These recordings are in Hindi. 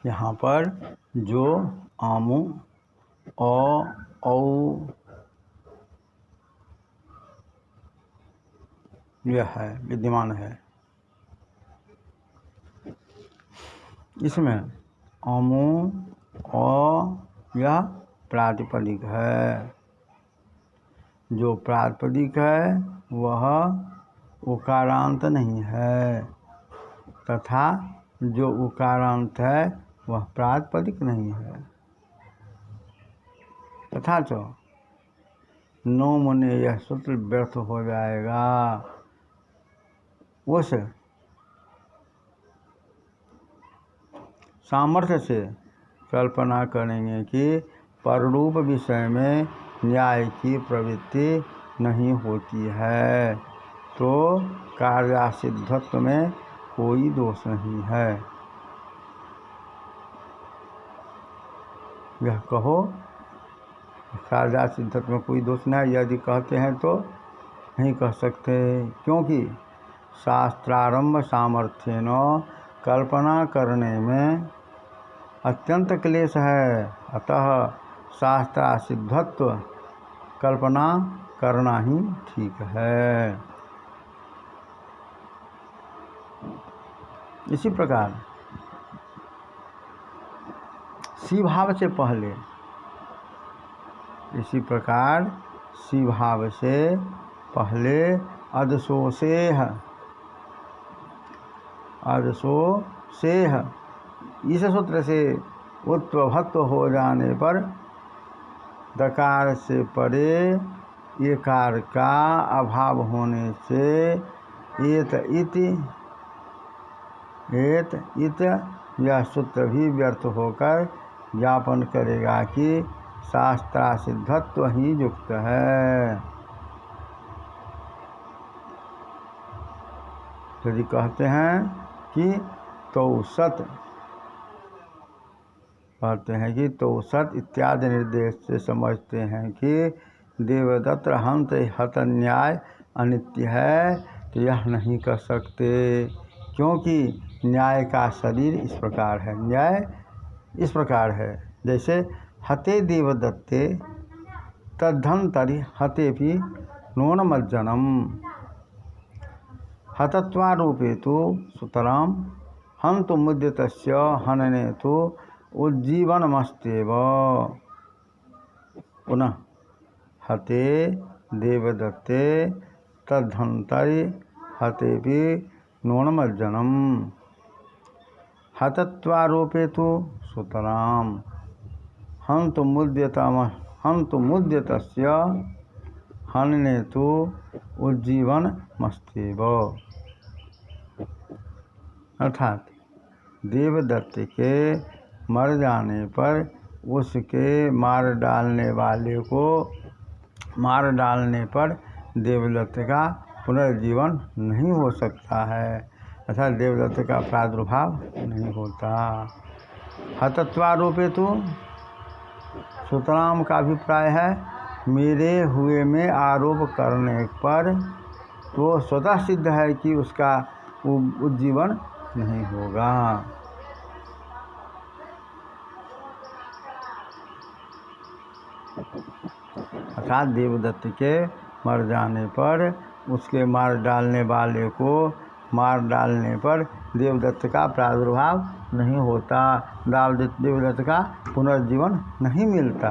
यहाँ पर जो आमू औ यह है विद्यमान है, इसमें अमु यह प्रातिपदिक है। जो प्रातिपदिक है वह उकारांत नहीं है, तथा जो उकारांत है वह प्रातिपदिक नहीं है। तथा तो नो मुने यह सूत्र व्यर्थ हो जाएगा। उस सामर्थ्य से कल्पना करेंगे कि पररूप विषय में न्याय की प्रवृत्ति नहीं होती है, तो कार्यासिद्धत्व में कोई दोष नहीं है। यह कहो कार्यासिद्धत्व में कोई दोष नहीं, यदि कहते हैं तो नहीं कह सकते, क्योंकि शास्त्रारंभ सामर्थ्येन कल्पना करने में अत्यंत क्लेश है। अतः शास्त्रासिद्धत्व कल्पना करना ही ठीक है। इसी प्रकार सी भाव से पहले, इसी प्रकार सी भाव से पहले अदसोसेह इस सूत्र से उत्वभत्व हो जाने पर दकार से परे एकार का अभाव होने से एत इत यह सूत्र भी व्यर्थ होकर ज्ञापन करेगा कि शास्त्रासिद्धत्व ही युक्त है। यदि कहते हैं कि तौसत इत्यादि निर्देश से समझते हैं कि देवदत्त हंत हत न्याय अनित्य है, तो यह नहीं कर सकते, क्योंकि न्याय का शरीर इस प्रकार है। न्याय इस प्रकार है, जैसे हते देवदत्ते तद्धंतरि हते भी नूनमज्जनम हतत्वारूपे तो सुतराम हंतु मुद्यतस्य हनने तो उज्जीवनमस्तेव। पुनः हते देवदत्ते तद्धंतरि हते भी नूनमज्जनम हतत्वारूपे तो सुतराम हंतु मुद्यतस्य हनने तो उज्जीवनमस्तेव। अर्थात देवदत्त के मर जाने पर उसके मार डालने पर देवदत्त का पुनर्जीवन नहीं हो सकता है, अर्थात देवदत्त का प्रादुर्भाव नहीं होता। हतत्वारूपे तो सुतराम का अभिप्राय है, मेरे हुए में आरोप करने पर तो स्वतः सिद्ध है कि उसका उज्जीवन नहीं होगा। अर्थात देवदत्त के मर जाने पर उसके मार डालने वाले को मार डालने पर देवदत्त का प्रादुर्भाव नहीं होता, देवदत्त का पुनर्जीवन नहीं मिलता।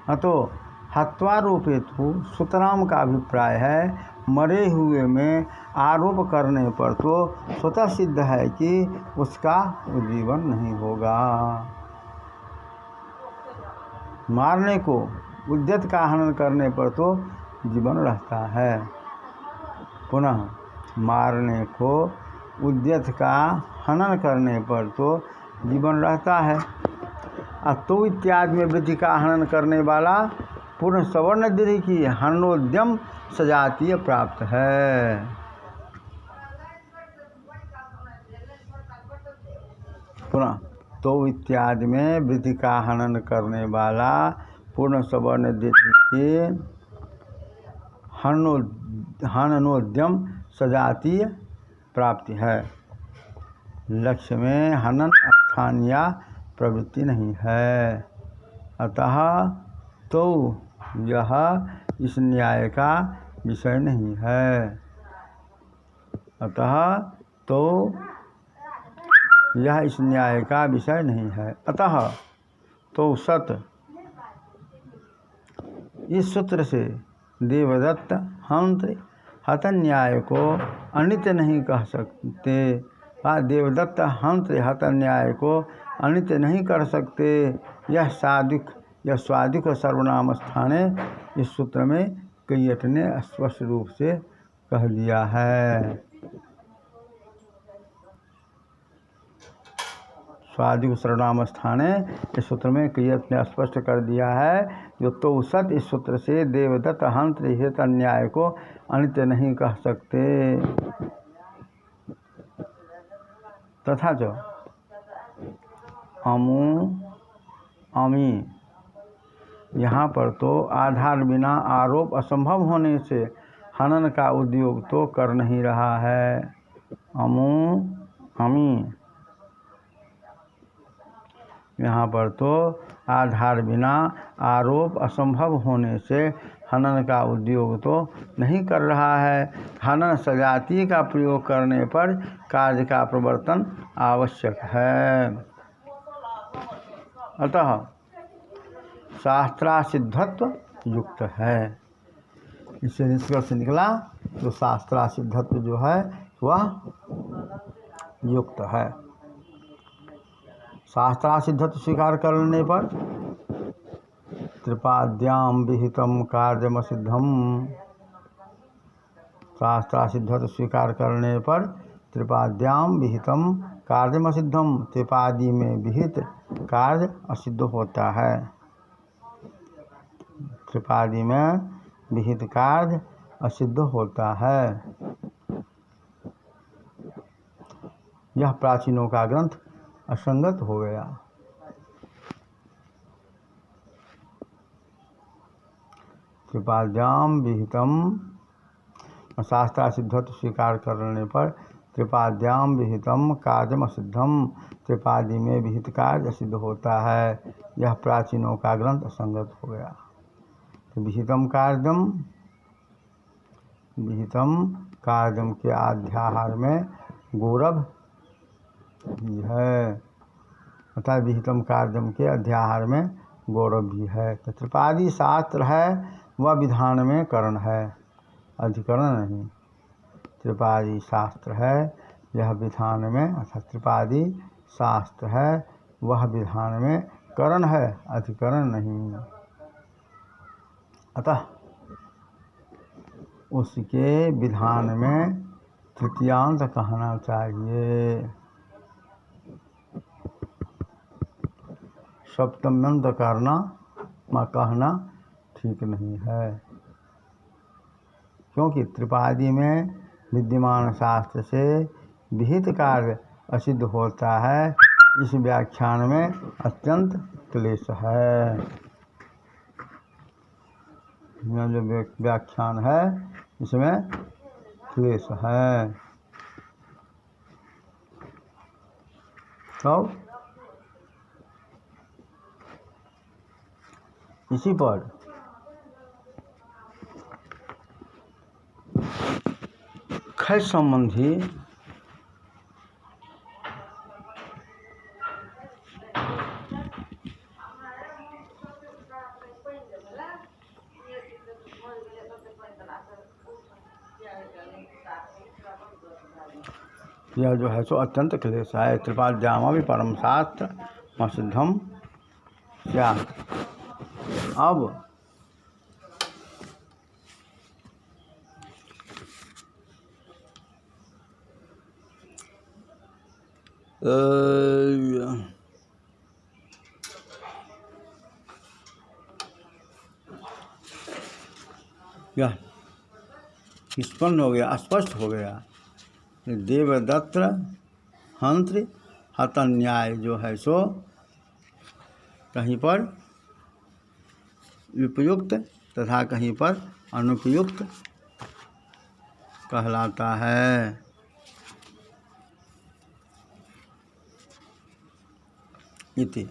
अतो हत्वारूपेतु सुतराम का अभिप्राय है, मरे हुए में आरोप करने पर तो स्वतः सिद्ध है कि उसका उज्जीवन नहीं होगा। मारने को उद्यत का हनन करने पर तो जीवन रहता है। पुनः मारने को उद्यत का हनन करने पर तो जीवन रहता है। तो इत्यादि में वृद्धि का हनन करने वाला पूर्ण सवर्ण दीर्घ की हननोद्यम सजातीय प्राप्त है। पुनः तो इत्यादि में वृद्धि का हनन करने वाला पूर्ण सवर्ण दीर्घ की हननोद्यम सजातीय प्राप्ति है। लक्ष्य में हनन स्थान या प्रवृत्ति नहीं है। अतः तो यह इस न्याय का विषय नहीं है। अतः तो यह इस न्याय का विषय नहीं है। अतः तो सत इस सूत्र से देवदत्त हंत्र हत न्याय को अनित्य नहीं कह सकते। देवदत्त हंत्र हत न्याय को अनित्य नहीं कर सकते। यह स्वादिक सर्वनाम स्थाने इस सूत्र में कैयट ने स्पष्ट रूप से कह दिया है। स्वादिक सर्वनाम स्थाने इस सूत्र में कैयट ने स्पष्ट कर दिया है। जो तो सत इस सूत्र से देवदत्त हंत्र हित न्याय को अनित्य नहीं कह सकते। तथा जो अमु अमी यहाँ पर तो आधार बिना आरोप असंभव होने से हनन का उद्योग तो कर नहीं रहा है। अमु अमी यहाँ पर तो आधार बिना आरोप असंभव होने से हनन का उद्योग तो नहीं कर रहा है। हनन सजाति का प्रयोग करने पर कार्य का प्रवर्तन आवश्यक है। अतः शास्त्रासिद्धत्व युक्त है। इससे निष्कर्ष निकला तो शास्त्रासिद्धत्व जो है वह युक्त है। शास्त्रासिद्धत्व स्वीकार करने पर त्रिपाद्याम विहितम कार्यमसिद्धम। शास्त्रासिद्धत्व स्वीकार करने पर त्रिपाद्याम विहितम कार्यमसिद्धम। त्रिपादी में विहित कार्य असिद्ध होता है। त्रिपादी में विहित कार्य असिद्ध होता है। यह प्राचीनों का ग्रंथ असंगत हो गया। त्रिपाद्याम विहितम शास्त्रासिद्धत्व स्वीकार करने पर त्रिपाद्याम विहितम कार्यम असिद्धम। त्रिपादी में विहित कार्य सिद्ध होता है। यह प्राचीनों का ग्रंथ असंगत हो गया। तो विहितम कार्यम के अध्याहार में गौरव भी है। अर्थात विहितम कार्यम के अध्याहार में गौरव भी है। तो त्रिपादी शास्त्र है वह विधान में करण है, अधिकरण नहीं। त्रिपादी शास्त्र है यह विधान में, अर्थात त्रिपादी शास्त्र है वह विधान में करण है, अधिकरण नहीं। अतः उसके विधान में तृतीयांत कहना चाहिए। सप्तम्यंत कहना ठीक नहीं है। क्योंकि त्रिपादी में विद्यमान शास्त्र से विहित कार्य असिद्ध होता है। इस व्याख्यान में अत्यंत क्लेश है। यह जो व्याख्यान है इसमें क्लेश है। तो इसी पर क्षय संबंधी यह जो है सो अत्यंत क्लेश है। त्रिपाद्याम भी परम शास्त्र सिद्धम क्या। अब यह निष्पन्न हो गया, स्पष्ट हो गया। देवदत्त हंत्र हत न्याय जो है सो कहीं पर उपयुक्त तथा कहीं पर अनुपयुक्त कहलाता है। इति।